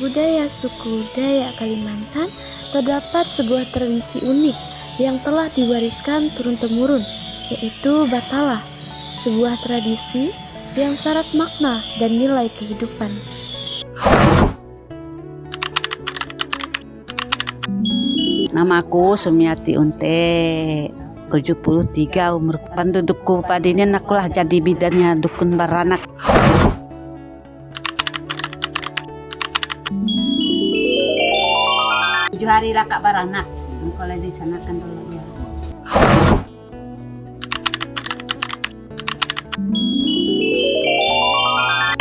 budaya suku Dayak Kalimantan, terdapat sebuah tradisi unik yang telah diwariskan turun-temurun, yaitu Batalah, sebuah tradisi yang syarat makna dan nilai kehidupan. Namaku Sumiati Unte, 73 umur. Pendudukku padinin akulah jadi bidannya dukun baranak. Tujuh hari lakak baranak, kalau disanakan dulu ya.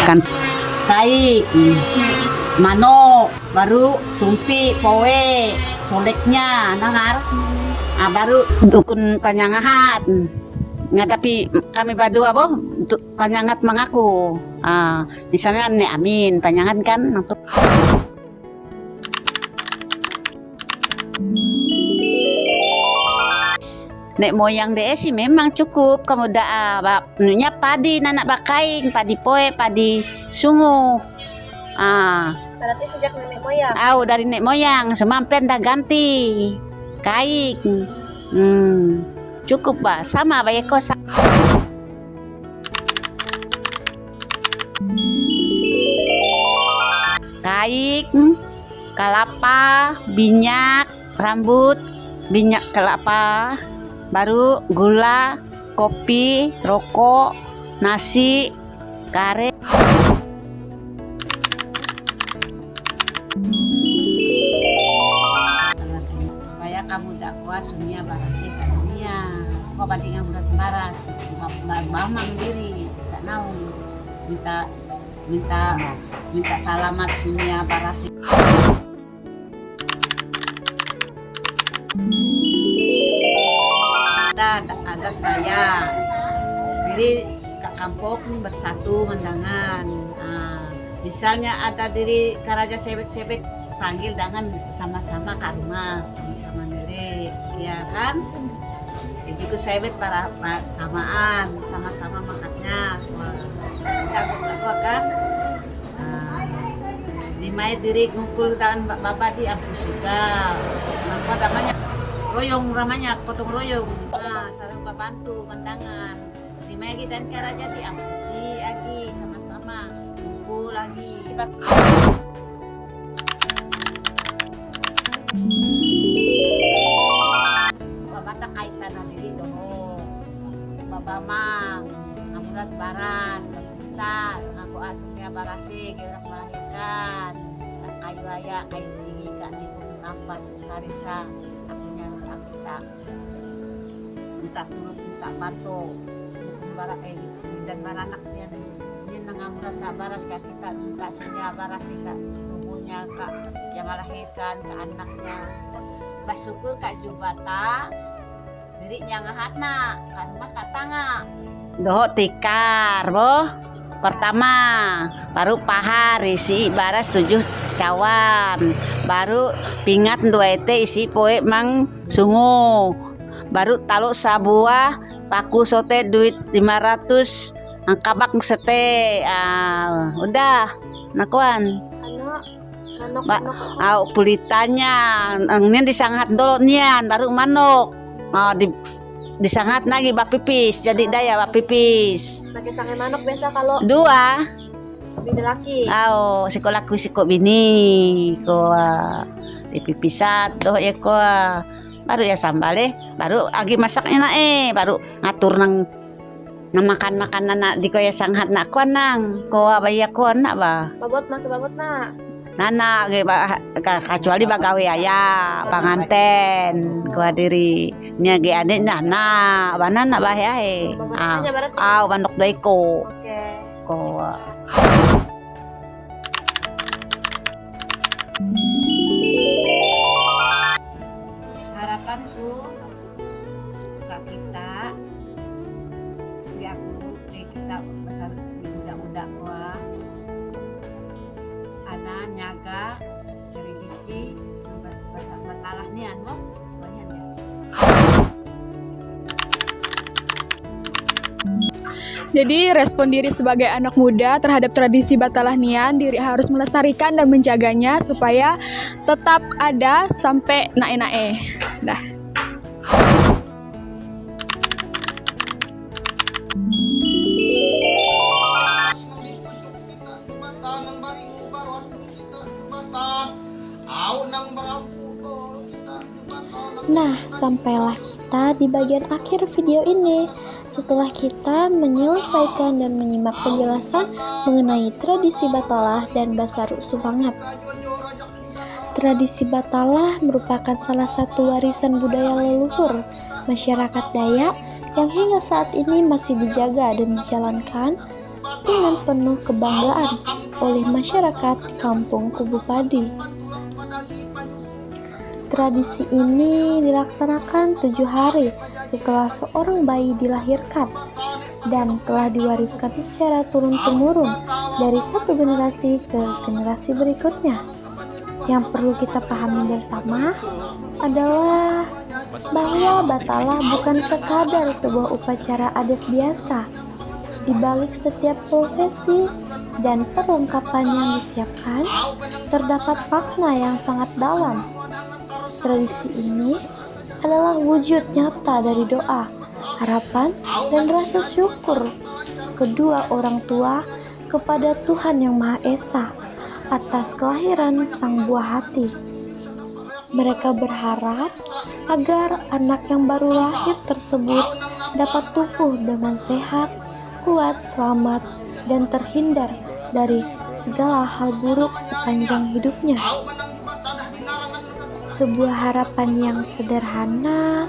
Kan kai, manok, baru tumpi, poe, soleknya, nangar. Baru dukun panyangahat. Ngadapi kami berdua boh untuk panyangat mengaku. Misalnya Nek Amin panyangat kan untuk Nek moyang deh sih memang cukup kamu dah nya padi nanak bakaing, padi poe, padi sungu. Berarti sejak nenek moyang. Dari nek moyang semampen dah ganti kaik. Cukup ba sama ba kos. Kaik, kelapa, minyak, rambut, minyak kelapa, baru gula, kopi, rokok, nasi, kare. Supaya kamu dakwah sunya barasi dunia. Kau banding yang berat baras, bamang diri, tak nau, minta salamat sunya barasi. Ada saya diri ke kampung bersatu mendangan. Misalnya ada diri karaja sebet-sebet panggil dengan sama-sama ke rumah sama diri, ya kan? Juga sebet para samaan sama-sama makannya. Kita berdoa kan. Dimai diri ngumpul dan bapak di aku sudah. Apa namanya? Royong ramanya, potong royong. Saling membantu pandangan. Dimai kita dan karaja di aku si lagi sama-sama ngumpul lagi. Kita babata kaitan na diri doho. Babamang, amulat baras, kita, aku asumnya barasi, kira melahirkan. Kayu aya, kayu tinggi, kak di kampas, ukarisa. Aku nyarut aku tak. Minta turut, minta bantu. Barak dan baranak dia. Dia nangamulat tak baras kak kita, minta sunya barasi kak. Tubuhnya kak, yang melahirkan ke anaknya. Bersyukur kak Jubata dirinya ngahatna kan mah katanga doh tikar boh pertama baru pahar isi baras 7 cawan baru pingat 2 ete isi poe mang sungu baru taluk sabuah paku sote duit 500 angkabak sete udah nakuan pulitanya ini disanghat dulu nian baru manok disangat lagi bak pipis jadi daya bak pipis Pakai sange manok biasa kalau 2 bini laki. Siko siko bini ko dipipisat doh ya ko baru ya sambal baru lagi masaknya baru ngatur nang makan makanan di ko ya sanghat nak ko nang ko baya ko nak ba Babot na. Nana kecuali bagawe aya panganten gua diri nya ge ade nana banana bae bandok deui ko harapanku kak kita kita besar muda-muda gua ana nyaga tradisi besar batalah nian mo banyak ya Jadi respon diri sebagai anak muda terhadap tradisi Batalah Nian, diri harus melestarikan dan menjaganya supaya tetap ada sampai nae-nae. Dah. Nah, sampailah kita di bagian akhir video ini. Setelah kita menyelesaikan dan menyimak penjelasan mengenai tradisi Batalah dan Basaruk Sumangat. Tradisi Batalah merupakan salah satu warisan budaya leluhur masyarakat Dayak yang hingga saat ini masih dijaga dan dijalankan dengan penuh kebanggaan oleh masyarakat Kampung Kubu Padi. Tradisi ini dilaksanakan 7 hari setelah seorang bayi dilahirkan dan telah diwariskan secara turun-temurun dari satu generasi ke generasi berikutnya. Yang perlu kita pahami bersama adalah bahwa Batalah bukan sekadar sebuah upacara adat biasa. Di balik setiap prosesi dan perlengkapan yang disiapkan, terdapat makna yang sangat dalam. Tradisi ini adalah wujud nyata dari doa, harapan, dan rasa syukur kedua orang tua kepada Tuhan Yang Maha Esa atas kelahiran sang buah hati. Mereka berharap agar anak yang baru lahir tersebut dapat tumbuh dengan sehat, kuat, selamat, dan terhindar dari segala hal buruk sepanjang hidupnya. Sebuah harapan yang sederhana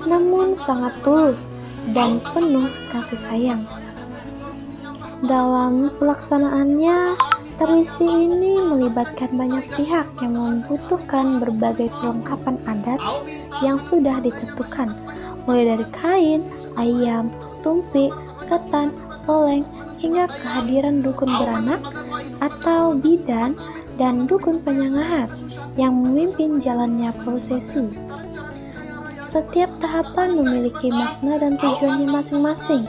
namun sangat tulus dan penuh kasih sayang. Dalam pelaksanaannya, tradisi ini melibatkan banyak pihak yang membutuhkan berbagai perlengkapan adat yang sudah ditentukan, mulai dari kain, ayam, tumpi, ketan, soleng, hingga kehadiran dukun beranak atau bidan dan dukun penyengahat yang memimpin jalannya prosesi. Setiap tahapan memiliki makna dan tujuannya masing-masing,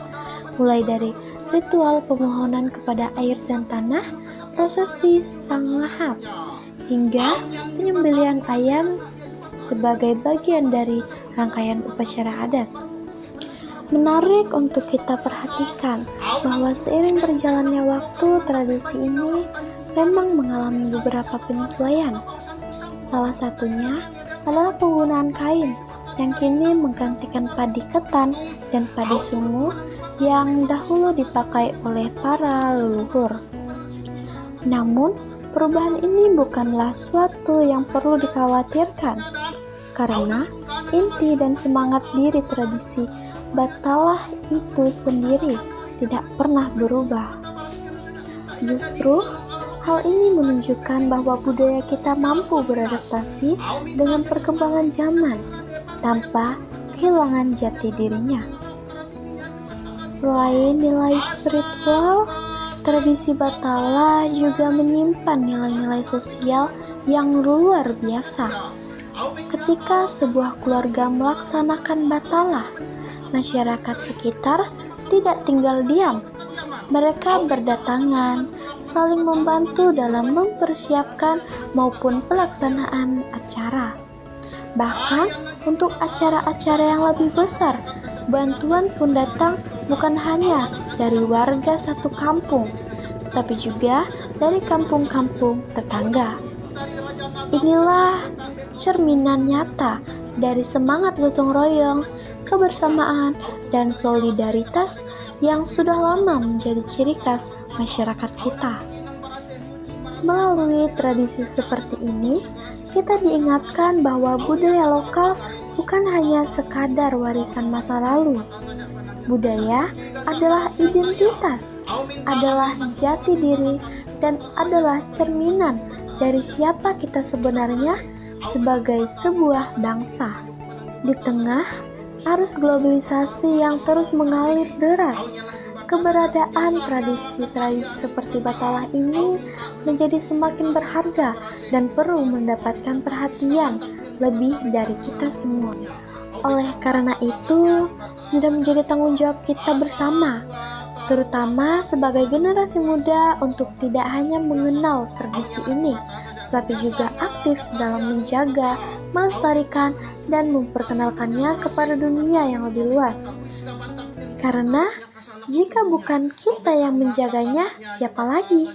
mulai dari ritual pemohonan kepada air dan tanah, prosesi sang lahat, hingga penyembelihan ayam sebagai bagian dari rangkaian upacara adat. Menarik untuk kita perhatikan bahwa seiring berjalannya waktu, tradisi ini memang mengalami beberapa penyesuaian. Salah satunya adalah penggunaan kain yang kini menggantikan padi ketan dan padi sungu yang dahulu dipakai oleh para leluhur. Namun, perubahan ini bukanlah suatu yang perlu dikhawatirkan, karena inti dan semangat diri tradisi Batalah itu sendiri tidak pernah berubah. Justru, hal ini menunjukkan bahwa budaya kita mampu beradaptasi dengan perkembangan zaman tanpa kehilangan jati dirinya. Selain nilai spiritual, tradisi Batalah juga menyimpan nilai-nilai sosial yang luar biasa. Ketika sebuah keluarga melaksanakan Batalah, masyarakat sekitar tidak tinggal diam. Mereka berdatangan, saling membantu dalam mempersiapkan maupun pelaksanaan acara. Bahkan untuk acara-acara yang lebih besar, bantuan pun datang bukan hanya dari warga satu kampung, tapi juga dari kampung-kampung tetangga. Inilah cerminan nyata dari semangat gotong royong, kebersamaan, dan solidaritas yang sudah lama menjadi ciri khas masyarakat kita. Melalui tradisi seperti ini, kita diingatkan bahwa budaya lokal bukan hanya sekadar warisan masa lalu. Budaya adalah identitas, adalah jati diri, dan adalah cerminan dari siapa kita sebenarnya sebagai sebuah bangsa. Di tengah arus globalisasi yang terus mengalir deras, keberadaan tradisi-tradisi seperti Batalah ini menjadi semakin berharga dan perlu mendapatkan perhatian lebih dari kita semua. Oleh karena itu, sudah menjadi tanggung jawab kita bersama terutama sebagai generasi muda untuk tidak hanya mengenal tradisi ini, tapi juga aktif dalam menjaga, melestarikan, dan memperkenalkannya kepada dunia yang lebih luas. Karena jika bukan kita yang menjaganya, siapa lagi?